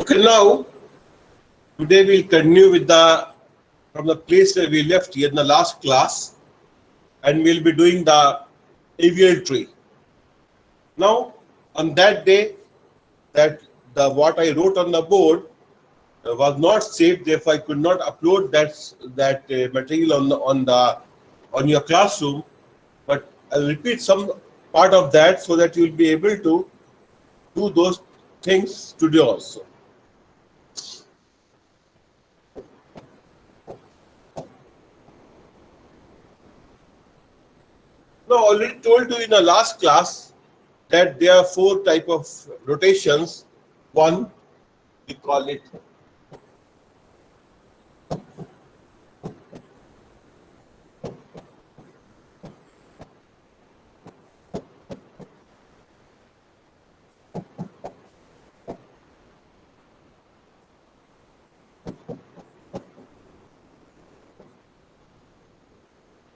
Okay, now today we'll continue with from the place where we left here in the last class, and we'll be doing the AVL tree. Now, on that day, that the what I wrote on the board was not saved, therefore I could not upload that material on your classroom. But I'll repeat some part of that so that you'll be able to do those things today also. Now, already told you in the last class that there are 4 type of rotations. One, we call it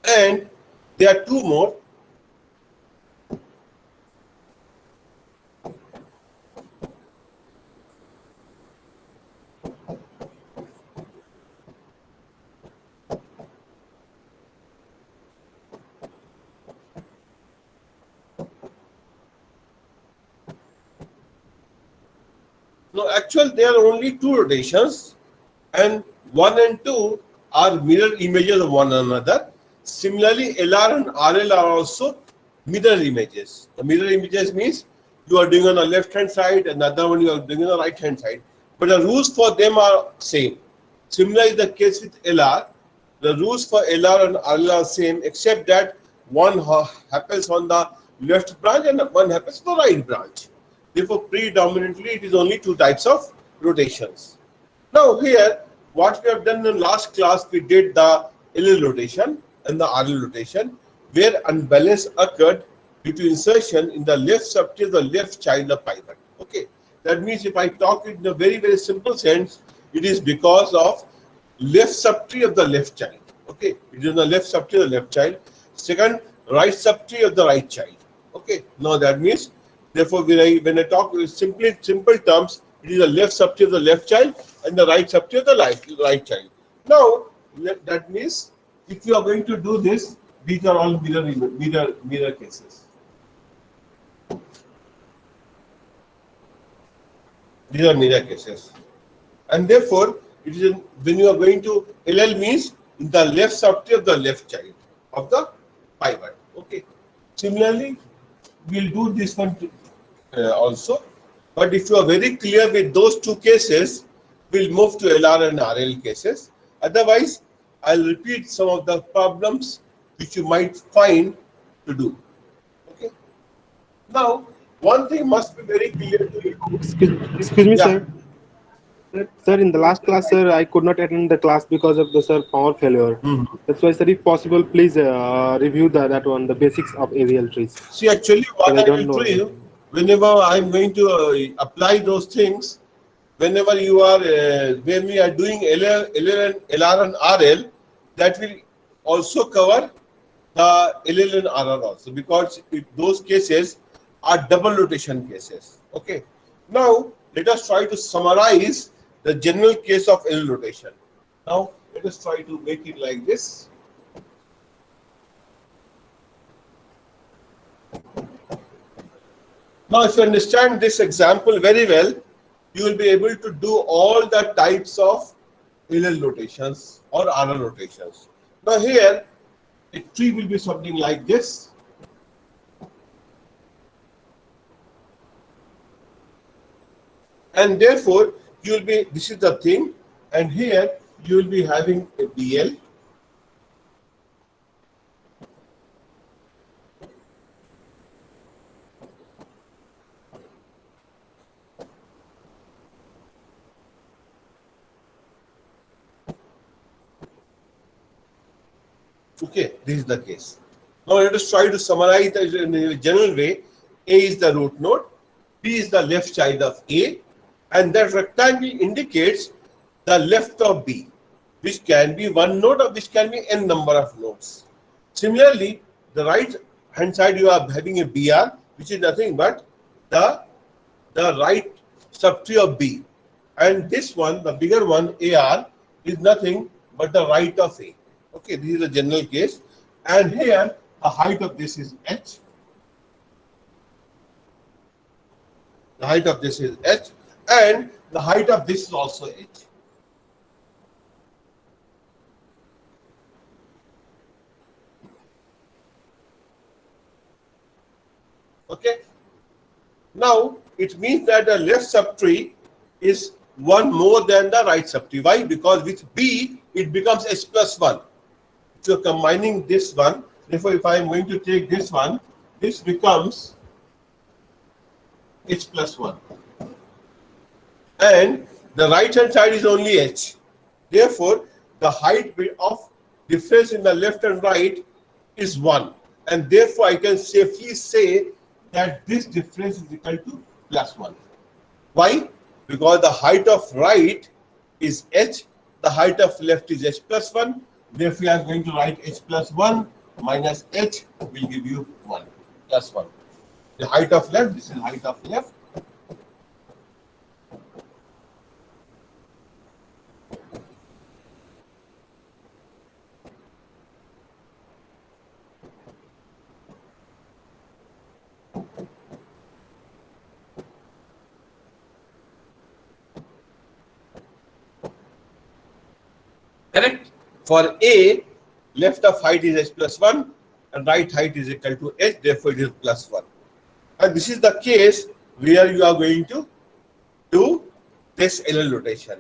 and there are 2 more. No, actually there are only 2 rotations, and 1 and 2 are mirror images of one another. Similarly, LR and RL are also mirror images. The mirror images means you are doing on the left hand side and the other one you are doing on the right hand side. But the rules for them are same. Similarly, the case with LR, the rules for LR and RL are same, except that one happens on the left branch and one happens on the right branch. Therefore, predominantly it is only 2 types of rotations. Now here, what we have done in the last class, we did the LL rotation and the RL rotation, where unbalance occurred due to insertion in the left subtree of the left child of pivot. Okay, that means if I talk it in a very simple sense, it is because of left subtree of the left child. Okay, it is the left subtree of the left child. Second, right subtree of the right child. Okay, now that means, therefore, when I talk simple terms, it is the left subtree of the left child and the right subtree of the right child. Now, that means if you are going to do this, these are all mirror cases. These are mirror cases, and therefore, it is when you are going to LL means in the left subtree of the left child of the pivot. Okay. Similarly, we'll do this one also. But if you are very clear with those 2 cases, we'll move to LR and RL cases. Otherwise, I'll repeat some of the problems which you might find to do. Okay. Now, one thing must be very clear to you. Excuse me, Yeah. sir. Sir, in the last class, sir, I could not attend the class because of the power failure. That's why, sir, if possible, please review that one, the basics of AVL trees. See, actually, Because what I I don't will know. do you, whenever I'm going to apply those things, whenever you are, when we are doing LR and RL, that will also cover the LL and RR also, because those cases are double rotation cases. Okay. Now, let us try to summarize the general case of LL rotation. Now, let us try to make it like this. Now, if you understand this example very well, you will be able to do all the types of LL rotations or RL rotations. Now, here, a tree will be something like this. And therefore, you will be, this is the thing, and here you will be having a BL. Okay, this is the case. Now let us try to summarize it in a general way. A is the root node, B is the left child of A, and that rectangle indicates the left of B, which can be 1 node or which can be n number of nodes. Similarly, the right hand side you are having a BR, which is nothing but the right subtree of B, and this one, the bigger one, AR, is nothing but the right of A. Okay, this is the general case, and here the height of this is H. The height of this is H, and the height of this is also H. Okay. Now it means that the left subtree is one more than the right subtree. Why? Because with B it becomes H plus 1. So combining this one, therefore if I am going to take this one, this becomes H plus 1. And the right hand side is only H. Therefore, the height of difference in the left and right is 1. And therefore, I can safely say that this difference is equal to plus 1. Why? Because the height of right is H, the height of left is H plus 1. Therefore, I am going to write H plus 1 minus H will give you 1 plus 1. The height of left, this is height of left. Correct? For A, left of height is H plus 1 and right height is equal to H, therefore it is plus 1. And this is the case where you are going to do this LL rotation.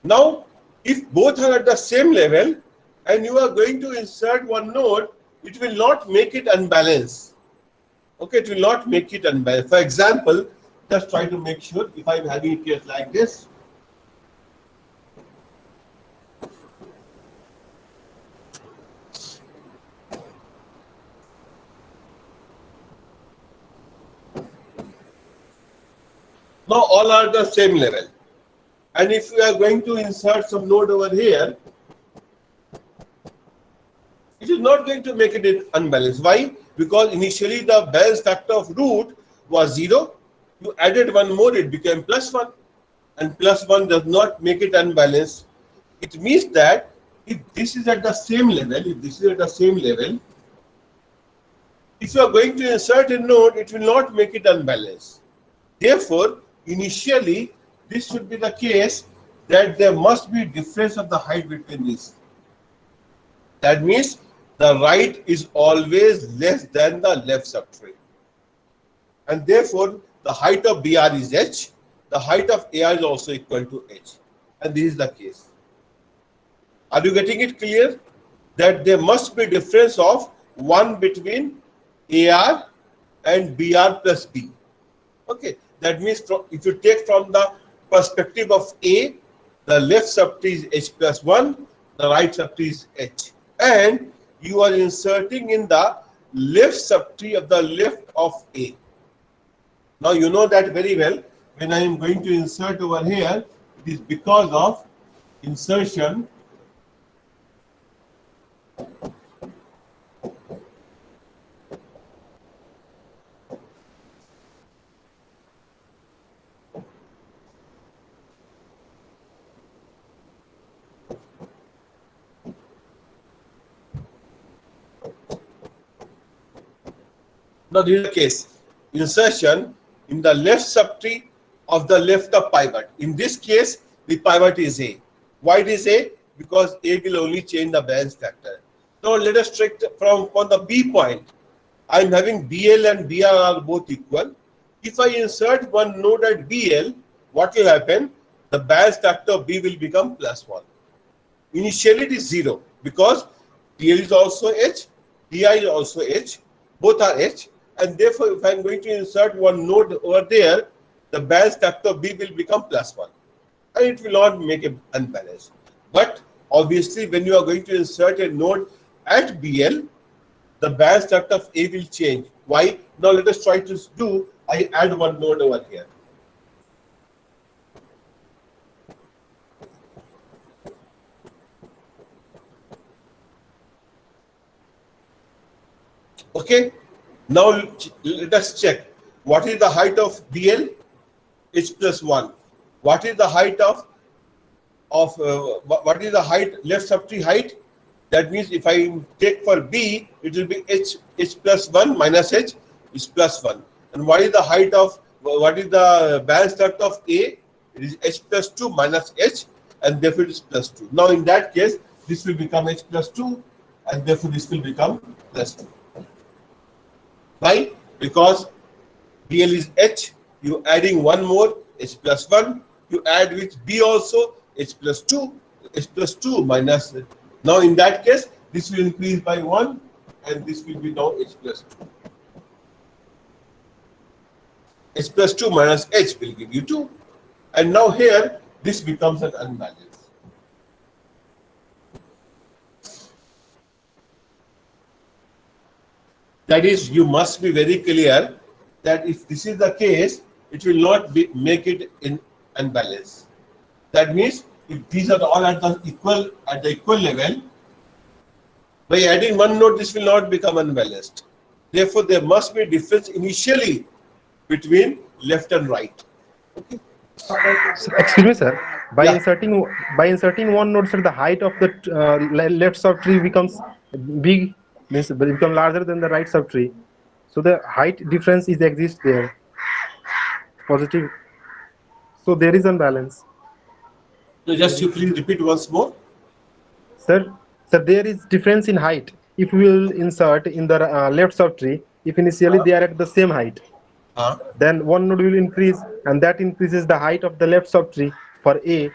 Now, if both are at the same level and you are going to insert one node, it will not make it unbalanced. Okay, it will not make it unbalanced. For example, just try to make sure if I am having a case like this. Now all are the same level, and if we are going to insert some node over here, it is not going to make it unbalanced. Why? Because initially the balance factor of root was 0. You added one more, it became plus 1, and plus 1 does not make it unbalanced. It means that if this is at the same level, if you are going to insert a node, it will not make it unbalanced. Therefore, initially, this should be the case that there must be difference of the height between these. That means the right is always less than the left subtree. And therefore, the height of BR is H, the height of AR is also equal to H. And this is the case. Are you getting it clear? That there must be difference of 1 between AR and BR plus B. Okay. That means if you take from the perspective of A, the left subtree is H plus 1, the right subtree is H. And you are inserting in the left subtree of the left of A. Now you know that very well. When I am going to insert over here, it is because of insertion Now, this is the case. Insertion in the left subtree of the left of pivot. In this case, the pivot is A. Why it is A? Because A will only change the balance factor. Now, let us check from the B point. I am having BL and BR are both equal. If I insert one node at BL, what will happen? The balance factor of B will become plus 1. Initially, it is 0 because DL is also H, DI is also H, both are H. And therefore, if I am going to insert one node over there, the balance factor of B will become plus 1. And it will not make it unbalanced. But obviously, when you are going to insert a node at BL, the balance factor of A will change. Why? Now let us try to do, I add one node over here. Okay. Now let us check. What is the height of BL? H plus 1. what is the height of what is the height, left subtree height? That means if I take for B, it will be h plus 1 minus h is plus 1. And what is the height of, what is the band struct of A? It is h plus 2 minus h, and therefore it is plus 2. Now in that case, this will become h plus 2, and therefore this will become plus 2. Why? Because BL is h, you adding one more, h plus 1, you add with B also, h plus 2, h plus 2 minus. Now in that case, this will increase by 1, and this will be now h plus 2. H plus 2 minus h will give you 2. And now here, this becomes an unbalance. That is, you must be very clear that if this is the case, it will not make it in unbalance. That means if these are all at the equal level, by adding one node, this will not become unbalanced. Therefore, there must be a difference initially between left and right. Okay. Excuse me, sir. By Yeah. inserting one node, sir, the height of the left subtree becomes big, means become larger than the right subtree. So the height difference is exists there. Positive. So there is unbalance. So just you please repeat once more. Sir, there is difference in height. If we will insert in the left subtree, if initially they are at the same height, then one node will increase, and that increases the height of the left subtree for A.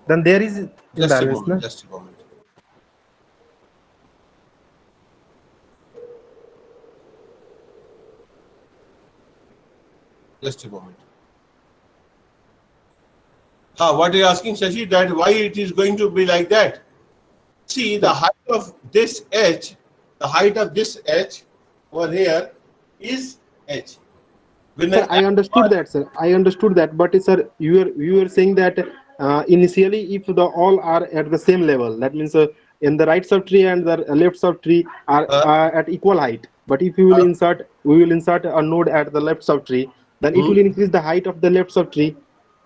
Then there is Just a imbalance, moment. no? Just a moment. Just a moment. What are you asking, Shashi? That why it is going to be like that? See, the height of this h, the height of this h over here is h. When Sir, I understood that, sir. I understood that, but sir, you are saying that initially, if the all are at the same level, that means in the right subtree and the left subtree are at equal height. But if you will we will insert a node at the left subtree, then it will increase the height of the left subtree.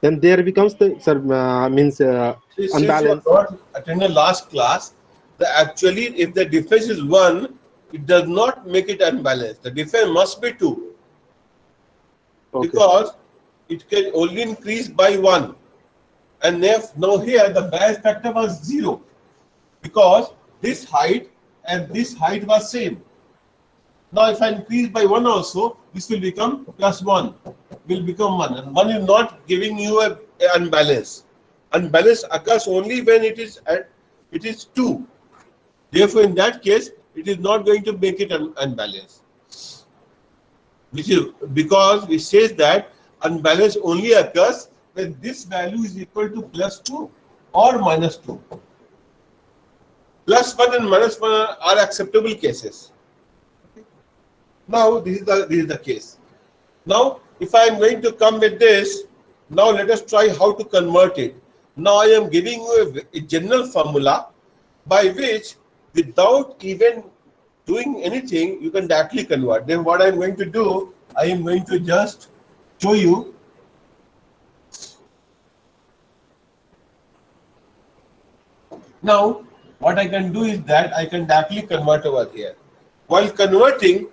Then there becomes the sir means since you unbalance. are not attending the last class, actually if the difference is 1, it does not make it unbalanced. The difference must be 2. Okay. Because it can only increase by 1. And now here the bias factor was 0. Because this height and this height was same. Now if I increase by 1 also, this will become plus 1. Will become 1. And 1 is not giving you a unbalance. Unbalance occurs only when it is 2. Therefore, in that case, it is not going to make it unbalanced. Which is because it says that unbalance only occurs when this value is equal to plus 2 or minus 2. Plus 1 and minus 1 are acceptable cases. Now this is the case. Now if I am going to come with this, now let us try how to convert it. Now I am giving you a general formula by which without even doing anything you can directly convert. Then what I am going to do, I am going to just show you. Now what I can do is that I can directly convert over here. While converting,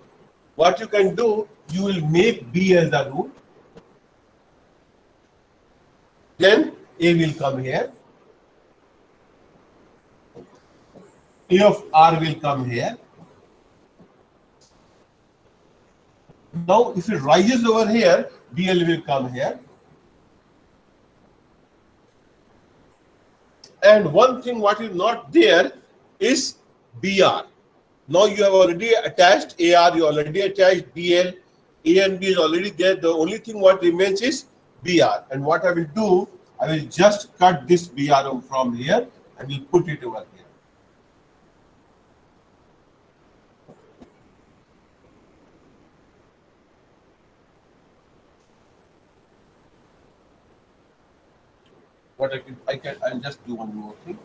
what you can do, you will make B as the root. Then A will come here. A of R will come here. Now if it rises over here, BL will come here. And one thing what is not there is BR. Now you have already attached AR, you already attached BL, A and B is already there. The only thing what remains is BR. And what I will do, I will just cut this BR from here and will put it over here. What I'll just do one more thing.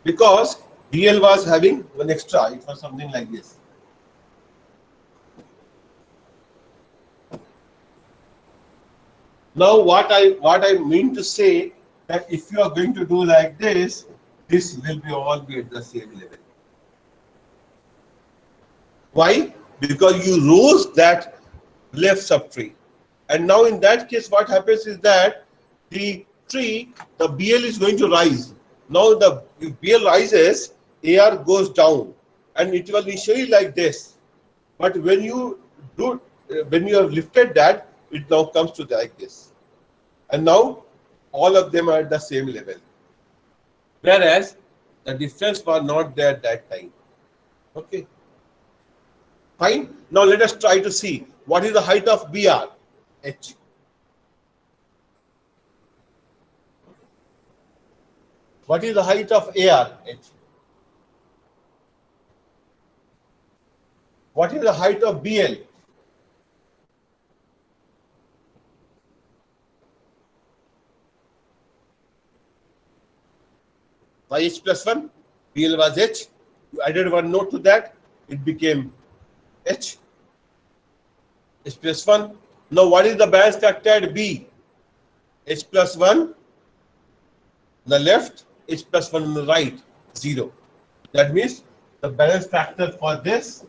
Because BL was having one extra. It was something like this. Now, what I mean to say that if you are going to do like this will be all be at the same level. Why? Because you rose that left subtree. And now in that case, what happens is that the tree, the BL is going to rise. Now the if BL rises, AR goes down, and it was initially like this. But when you do, when you have lifted that, it now comes to like this. And now all of them are at the same level. Whereas the difference was not there at that time. Okay. Fine. Now let us try to see what is the height of BR? H. What is the height of AR? H. What is the height of BL? H plus 1. BL was H. You added one node to that. It became H. H plus 1. Now what is the balance factor at B? H plus 1 on the left, H plus 1 on the right, 0. That means the balance factor for this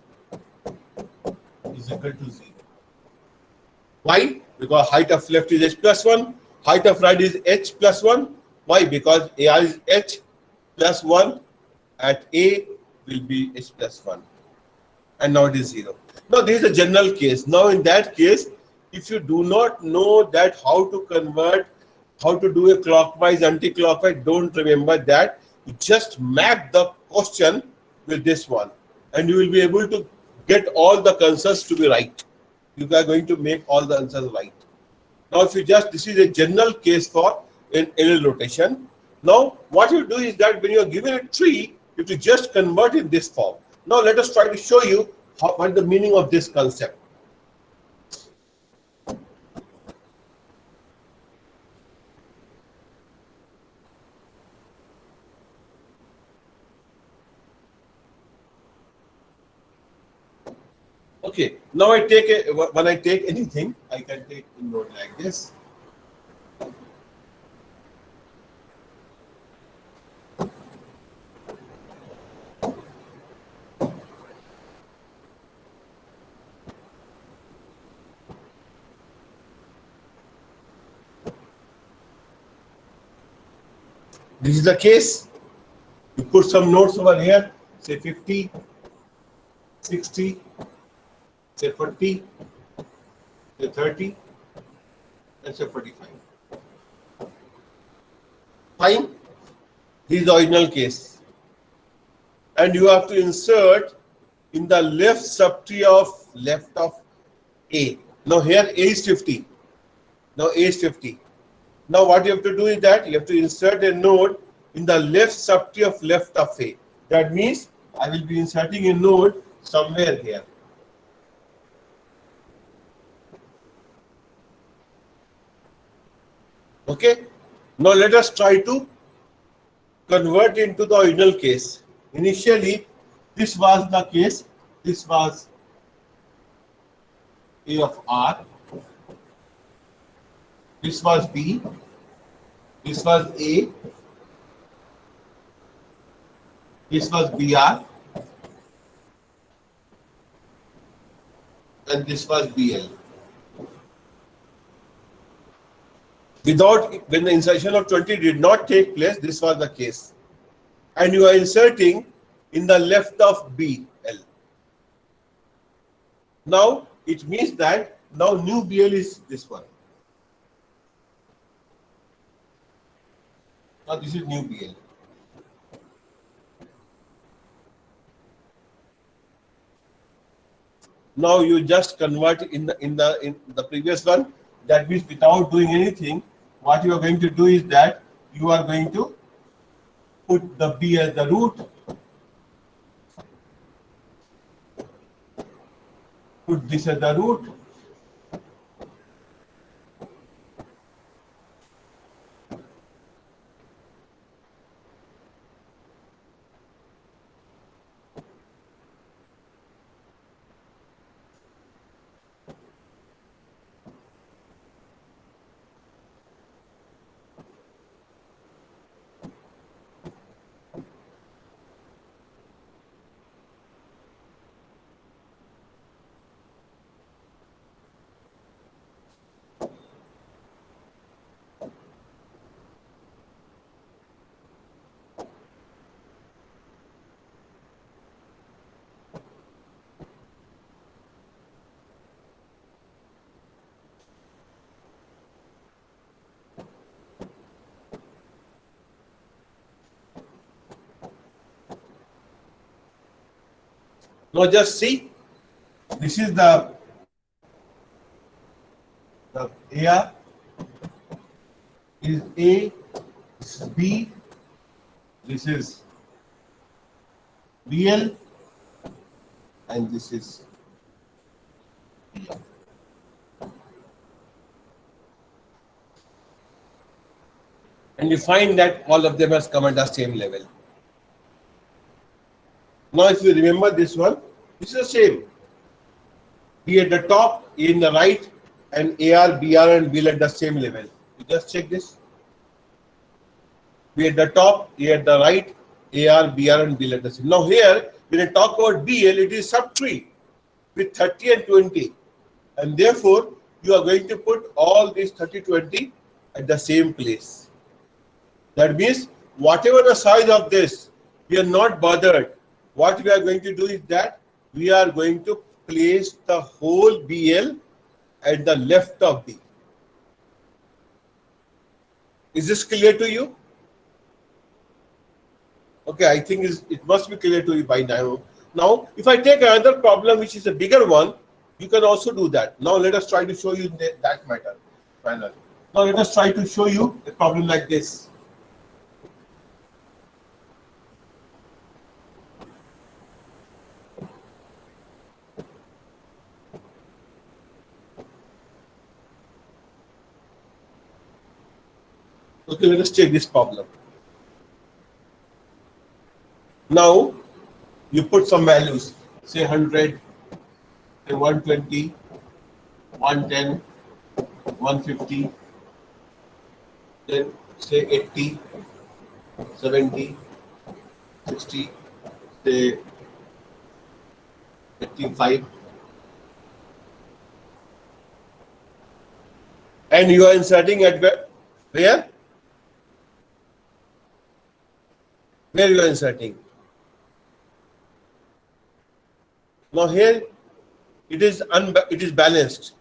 is equal to 0. Why? Because height of left is H plus 1, height of right is H plus 1. Why? Because AR is H plus 1, at A will be H plus 1. And now it is 0. Now this is a general case. Now in that case, if you do not know that how to convert, how to do a clockwise, anti-clockwise, don't remember that. You just map the question with this one, and you will be able to get all the answers to be right. You are going to make all the answers right. Now if you just, this is a general case for an LL rotation. Now what you do is that when you are given a tree, you have to just convert in this form. Now let us try to show you what the meaning of this concept. Okay, now I take a, when I take anything, I can take a node like this. This is the case. You put some nodes over here, say 50, 60, say 40, say 30, and say 45. Fine. This is the original case. And you have to insert in the left subtree of A. Now here A is 50. Now A is 50. Now what you have to do is that you have to insert a node in the left subtree of A. That means I will be inserting a node somewhere here. Okay. Now let us try to convert into the original case. Initially, this was the case. This was A of R. This was B. This was A. This was BR. And this was BL. Without, when the insertion of 20 did not take place, this was the case. And you are inserting in the left of BL. Now, it means that now new BL is this one. Now this is new BL. Now you just convert in the previous one. That means without doing anything, what you are going to do is that you are going to put the B as the root, put this as the root, Now just see, this is the AR is A, this is B, this is BL, and this is BL. And you find that all of them has come at the same level. Now if you remember this one, this is the same. B at the top, A in the right, and AR, BR and BL at the same level. You just check this. B at the top, A at the right, AR, BR and BL at the same. Now here, when I talk about BL, it is subtree with 30 and 20. And therefore, you are going to put all these 30, 20 at the same place. That means, whatever the size of this, we are not bothered. What we are going to do is that we are going to place the whole BL at the left of B. Is this clear to you? Okay, I think it must be clear to you by now. Now, if I take another problem which is a bigger one, you can also do that. Now, let us try to show you that matter. Now, let us try to show you a problem like this. Okay, let us take this problem. Now, you put some values, say 100, 120, 110, 150, then say 80, 70, 60, say 85. And you are inserting at where? Where you are inserting? Now here it is balanced.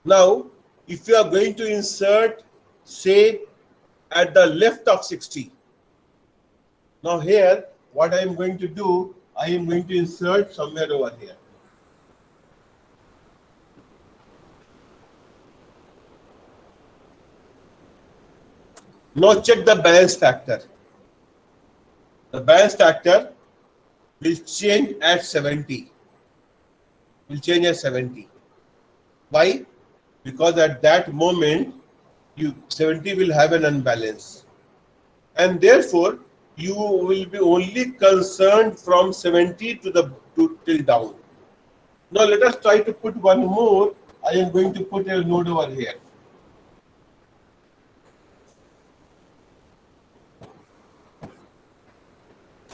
Now if you are going to insert, say, at the left of 60, now here what I am going to do, I am going to insert somewhere over here. Now check the balance factor. The balance factor will change at 70. Will change at 70. Why? Because at that moment, 70 will have an unbalance. And therefore, you will be only concerned from 70 till down. Now let us try to put one more. I am going to put a node over here.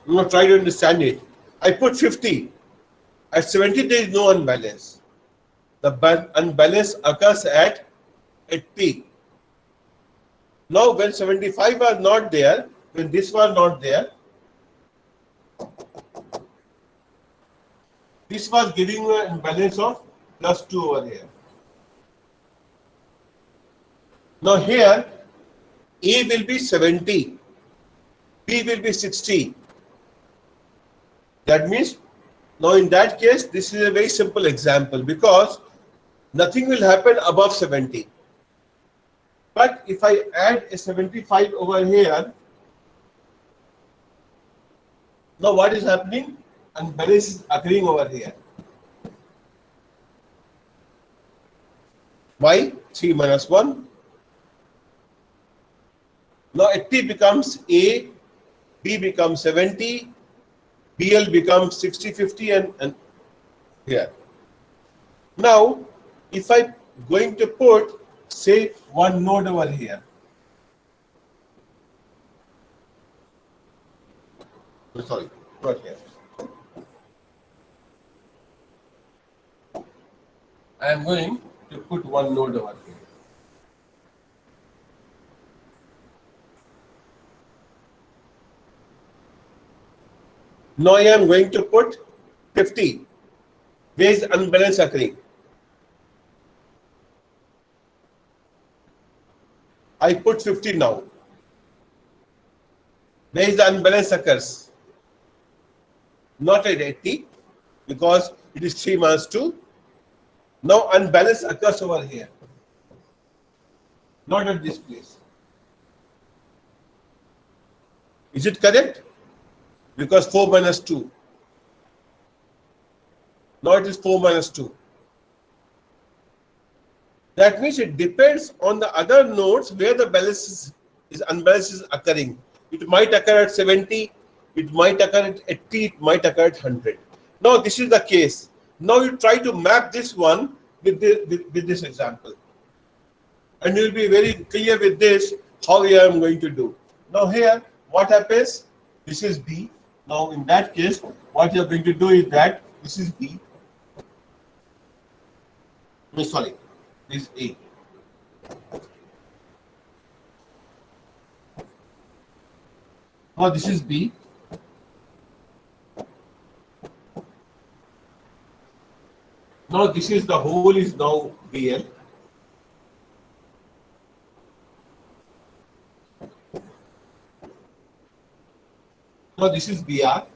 Now try to understand it. I put 50. At 70 there is no unbalance. The unbalance occurs at 80. Now when 75 was not there, when this was not there, this was giving an imbalance of +2 over here. Now here A will be 70, B will be 60. That means, now in that case, this is a very simple example because nothing will happen above 70. But if I add a 75 over here, now what is happening? Unbalance is occurring over here. Why? 3 minus 1. Now 80 becomes A, B becomes 70, BL becomes 60, 50 and here. Now, if I'm going to put, say, one node over here. Sorry, not here. I am going to put one node over here. Now I am going to put 50. Where is unbalance occurring? I put 50 now. Where is the unbalance occurs? not at 80, because it is 3 minus 2. Now unbalance occurs over here, not at this place. Is it correct? Because 4 minus 2. Now it is 4 minus 2. That means it depends on the other nodes where the balance is unbalance is occurring. It might occur at 70, it might occur at 80, it might occur at 100. Now this is the case. Now you try to map this one with, with this example. And you will be very clear with this how I am going to do. Now here, what happens? This is B. Now in that case, what you are going to do is that this is B. No, sorry, this is A. Now this is B. Now this is the whole is now BL. Now this is BR.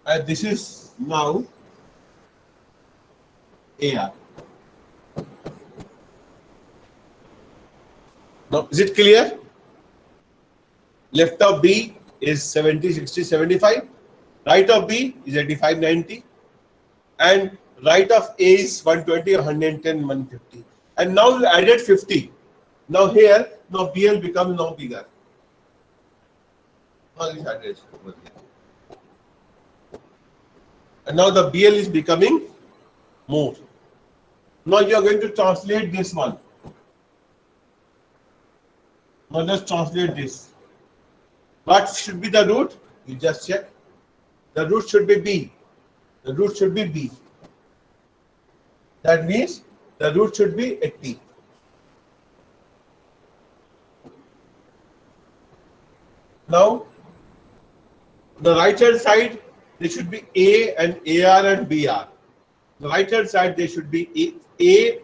And this is now AR. Now is it clear? Left of B is 70, 60, 75. Right of B is 85, 90. And right of A is 120, 110, 150. And now you added 50. Now here, now BL becomes now bigger. Now this added over here. And now the BL is becoming more. Now you are going to translate this one. Now let's translate this. What should be the root? You just check. The root should be B. The root should be B. That means the root should be 80. Now, the right hand side, they should be A and AR and BR. The right hand side, they should be A,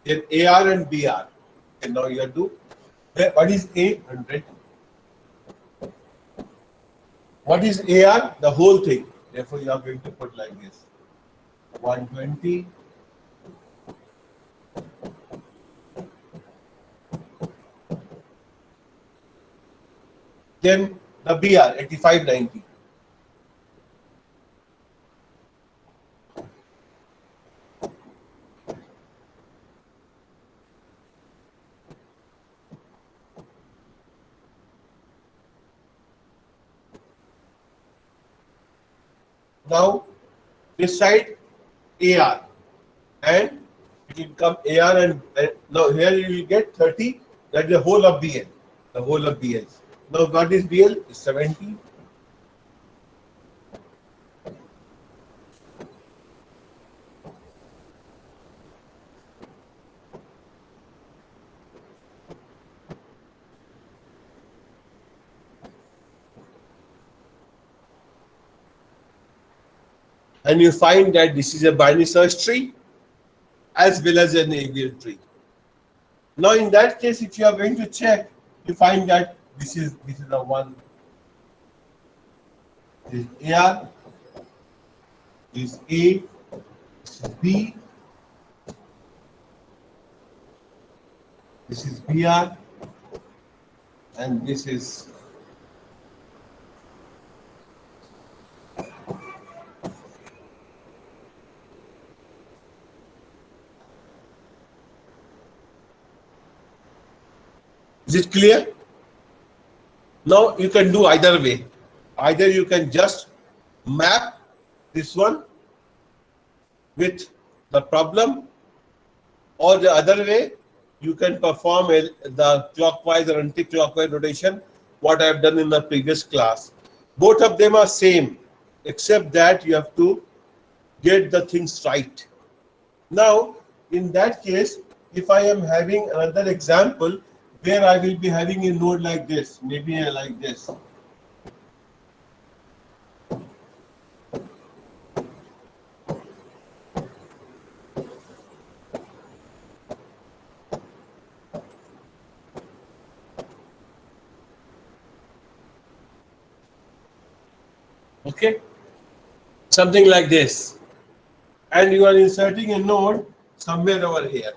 then AR and BR. And now you have to, what is A? 100. What is AR? The whole thing. Therefore, you are going to put like this. 120. Then the BR, 85, 90. Now, this side AR, and it will come AR, and now here you will get 30. That is the whole of BL. The whole of BL. Now, what is BL? Is 70. And you find that this is a binary search tree as well as an AVL tree. Now, in that case, if you are going to check, you find that this is the one. This is AR, this is A, this is B, this is BR, and this is it clear? Now you can do either way. Either you can just map this one with the problem, or the other way you can perform the clockwise or anti-clockwise rotation, what I have done in the previous class. Both of them are same, except that you have to get the things right. Now, in that case, if I am having another example where I will be having a node like this, maybe like this. Okay, something like this, and you are inserting a node somewhere over here.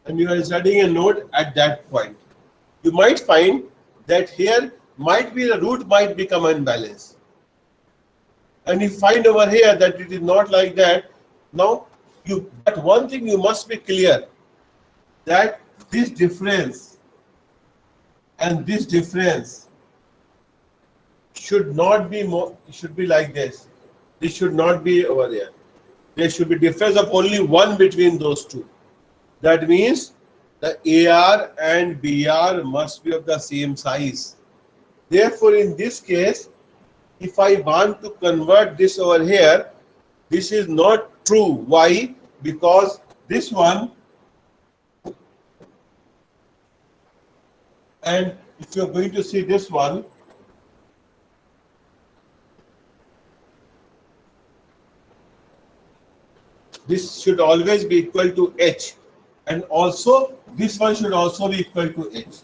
And you are inserting a node at that point. You might find that here might be the root might become unbalanced. And you find over here that it is not like that. Now, but one thing you must be clear, that this difference and this difference should not be more, it should be like this. This should not be over there. There should be difference of only 1 between those two. That means the AR and BR must be of the same size. Therefore, in this case, if I want to convert this over here, this is not true. Why? Because this one, and if you're going to see this one, this should always be equal to H, and also this one should also be equal to H.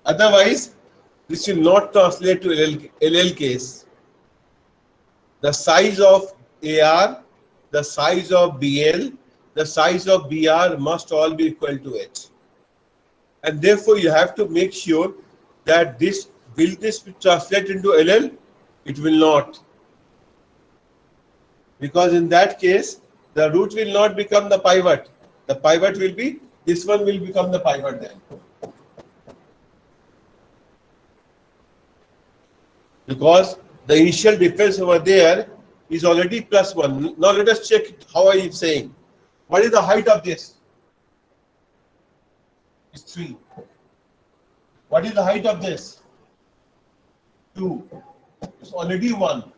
Otherwise, this will not translate to LL case. The size of AR, the size of BL, the size of BR must all be equal to H. And therefore, you have to make sure that this translate into LL? It will not. Because in that case, the root will not become the pivot. The pivot will be, this one will become the pivot then. Because the initial difference over there is already +1. Now let us check how I am saying. What is the height of this? It's 3. What is the height of this? 2. It's already 1.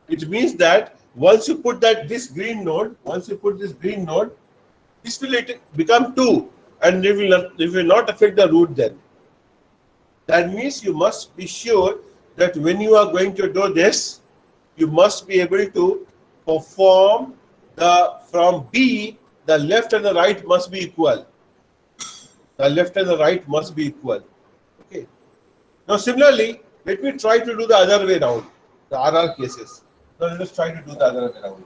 It means that once you put this green node, this will become 2, and it will not affect the root then. That means you must be sure that when you are going to do this, you must be able to perform from B, the left and the right must be equal. The left and the right must be equal. Okay. Now similarly, let me try to do the other way around, the RR cases. Now let us try to do the other way around.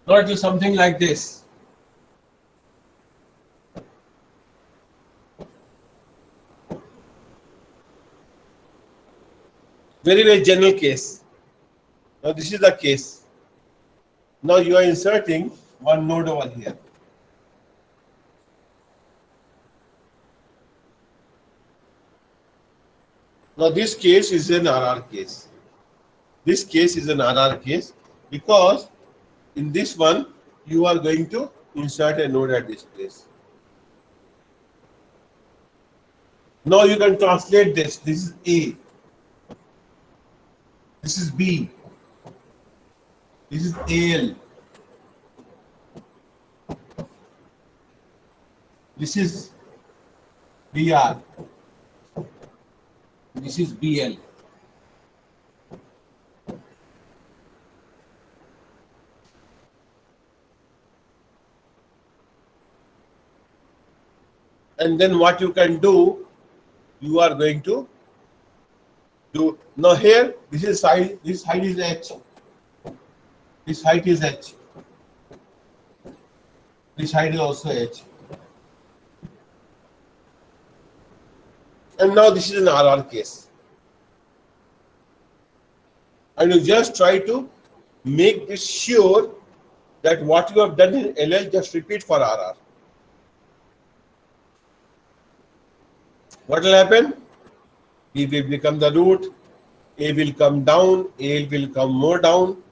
Now it is something like this. Very, very general case. Now this is the case. Now you are inserting one node over here. Now this case is an RR case. This case is an RR case because in this one you are going to insert a node at this place. Now you can translate this. This is A. This is B. This is AL. This is BR. This is BL. And then what you can do, you are going to do, now here, this is height, this height is H. This height is H. This height is also H. And now this is an RR case. And you just try to make this sure that what you have done in LL, just repeat for RR. What will happen? B will become the root, A will come down, AL will come more down,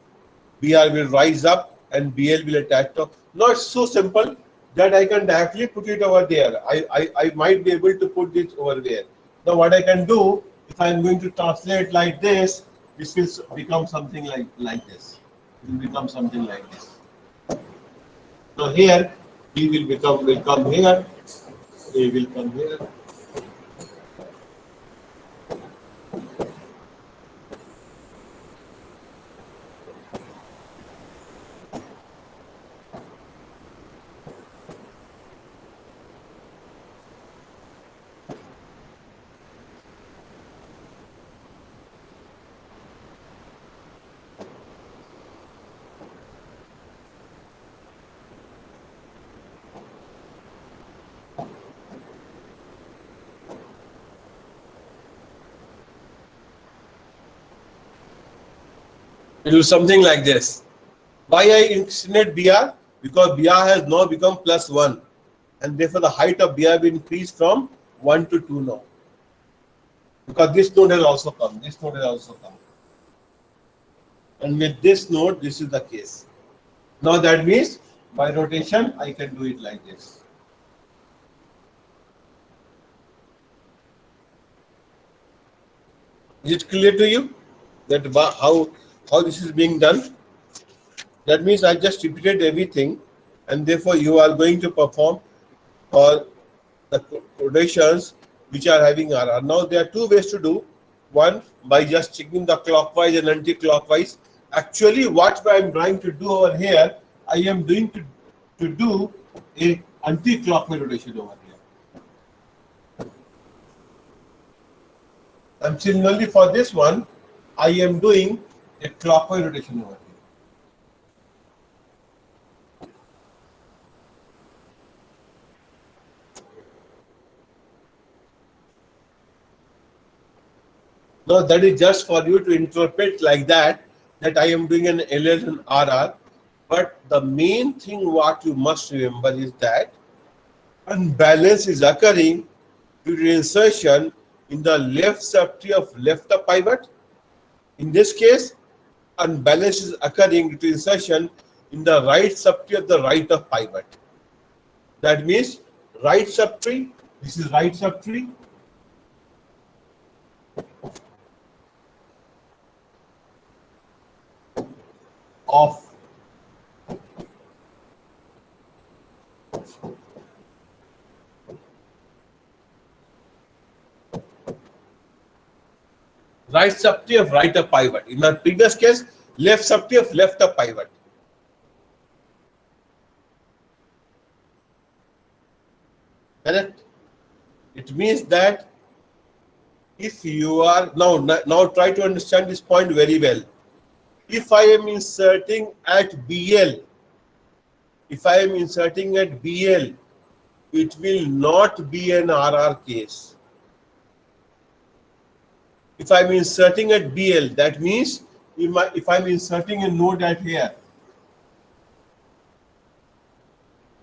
BR will rise up, and BL will attach to. Now it's so simple that I can directly put it over there. I might be able to put it over there. Now what I can do, if I am going to translate like this will become something like this. will become something like this. Now here B will come here, A will come here. It will something like this. Why I insinuate BR? Because BR has now become +1, and therefore the height of BR will increase from 1 to 2 now. Because this node has also come, this node has also come. And with this node, this is the case. Now that means by rotation, I can do it like this. Is it clear to you that how this is being done? That means I just repeated everything, and therefore you are going to perform for the rotations which are having RR. Now there are two ways to do. One, by just checking the clockwise and anti-clockwise. Actually, what I am trying to do over here, I am doing to do a anti-clockwise rotation over here. And similarly for this one, I am doing a clockwise rotation over here. Now that is just for you to interpret like that I am doing an LL and RR. But the main thing what you must remember is that unbalance is occurring due to insertion in the left subtree of left of pivot. In this case, unbalance is occurring due to insertion in the right subtree of the right of pivot. That means right subtree, this is right subtree. Of right subtree of right of pivot. In the previous case, left subtree of left of pivot. Correct? It means that if you are now try to understand this point very well. If I am inserting at BL, it will not be an RR case. If I am inserting at BL, that means if I am inserting a node at here,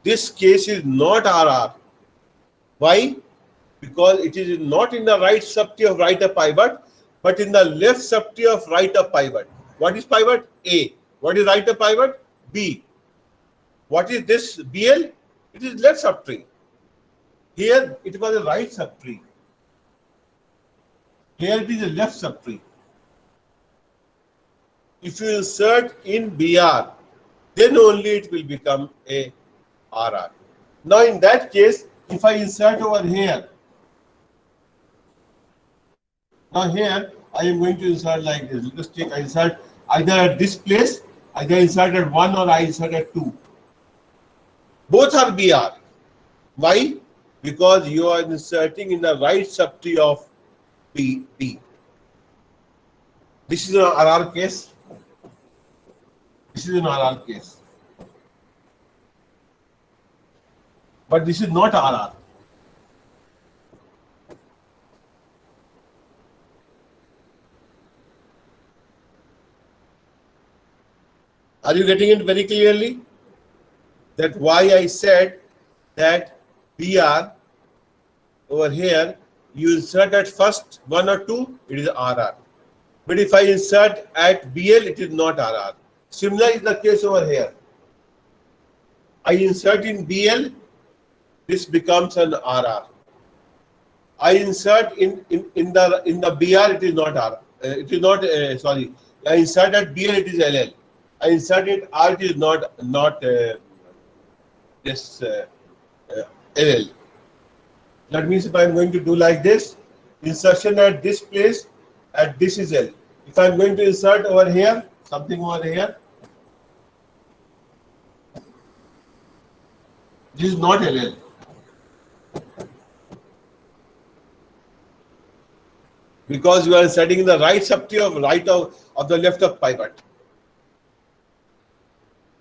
this case is not RR. Why? Because it is not in the right subtree of right of pivot, but in the left subtree of right of pivot. What is pivot? A. What is right of pivot? B. What is this BL? It is left subtree. Here it was a right subtree. Here it is a left subtree. If you insert in BR, then only it will become a RR. Now in that case, if I insert over here, now here I am going to insert like this. Let us take, I insert either at this place, either insert at 1 or I insert at 2. Both are BR. Why? Because you are inserting in the right subtree of B. This is an RR case. This is an RR case. But this is not RR. Are you getting it very clearly? That why I said that BR over here, you insert at first 1 or 2, it is RR. But if I insert at BL, it is not RR. Similar is the case over here. I insert in BL, this becomes an RR. I insert in the BR, it is not RR. It is not, sorry. I insert at BL, it is LL. I insert it, it is not this LL. That means if I am going to do like this, insertion at this place, at this is L. If I am going to insert over here, something over here, this is not LL. Because you are inserting in the right subtree of the left of pivot.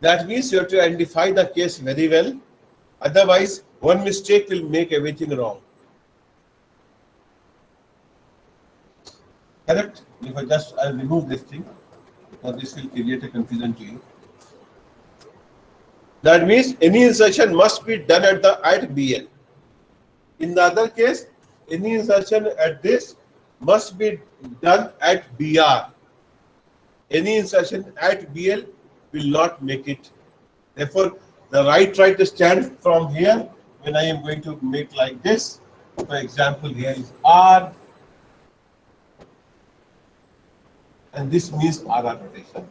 That means you have to identify the case very well. Otherwise, one mistake will make everything wrong. Correct? If I'll remove this thing, because this will create a confusion to you. That means any insertion must be done at BL. In the other case, any insertion at this must be done at BR. Any insertion at BL will not make it. Therefore, the right try to stand from here when I am going to make like this. For example, here is R, and this means RR rotation.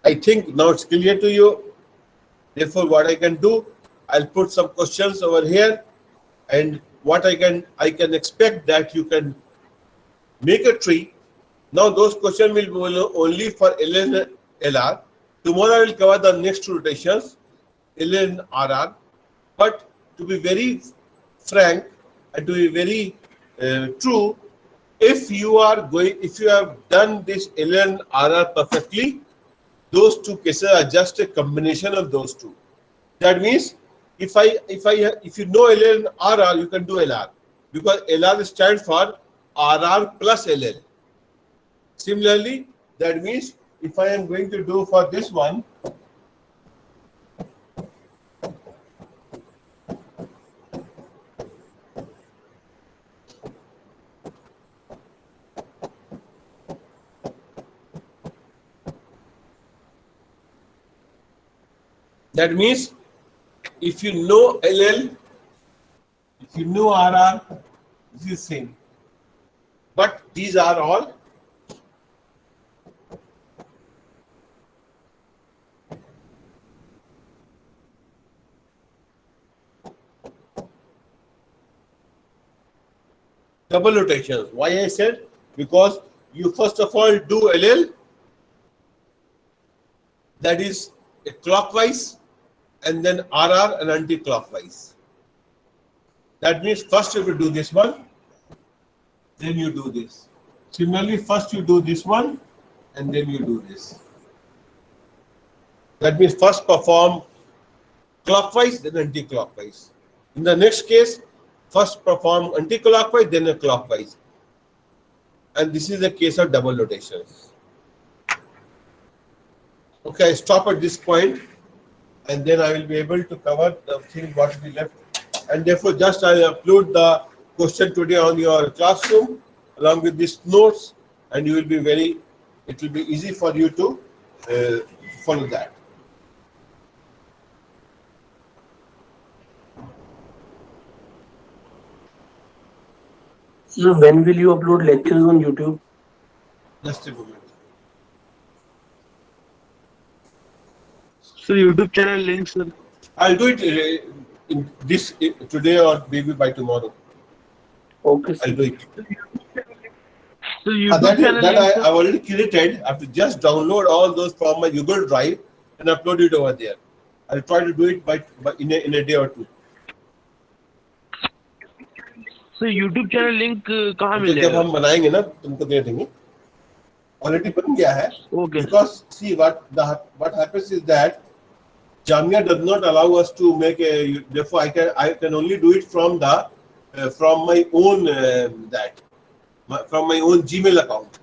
I think now it's clear to you. Therefore, what I can do, I'll put some questions over here, and what I can expect that you can make a tree. Now those questions will be only for LN and LR. Tomorrow I will cover the next two rotations, LN and RR. But to be very frank and to be very true, if you have done this LN and RR perfectly, those two cases are just a combination of those two. That means if you know LL and RR, you can do LR, because LR stands for RR plus LL. Similarly, that means if I am going to do for this one, that means if you know LL, if you know RR, this is same. But these are all double rotations. Why I said? Because you first of all do LL, that is clockwise, and then RR and anti-clockwise. That means first you will do this one, then you do this. Similarly, first you do this one, and then you do this. That means first perform clockwise, then anti-clockwise. In the next case, first perform anti-clockwise, then a clockwise. And this is a case of double rotations. Okay, I stop at this point, and then I will be able to cover the thing what we left. And therefore, just I will upload the question today on your classroom along with these notes, and you will be it will be easy for you to follow that. So when will you upload lectures on YouTube? Just a moment. So YouTube channel links, sir. I'll do it today or maybe by tomorrow. Okay, sir. I'll do it. So YouTube channel That links, I've already created. I have to just download all those from my Google Drive and upload it over there. I'll try to do it in a day or two. so YouTube channel link कहाँ तो मिल जब जाएगा? हम बनाएंगे ना तुमको दे देंगे. Already बन गया है. Okay. Because see what happens is that Jamia does not allow us to make a. Therefore, I can only do it from my own from my own Gmail account.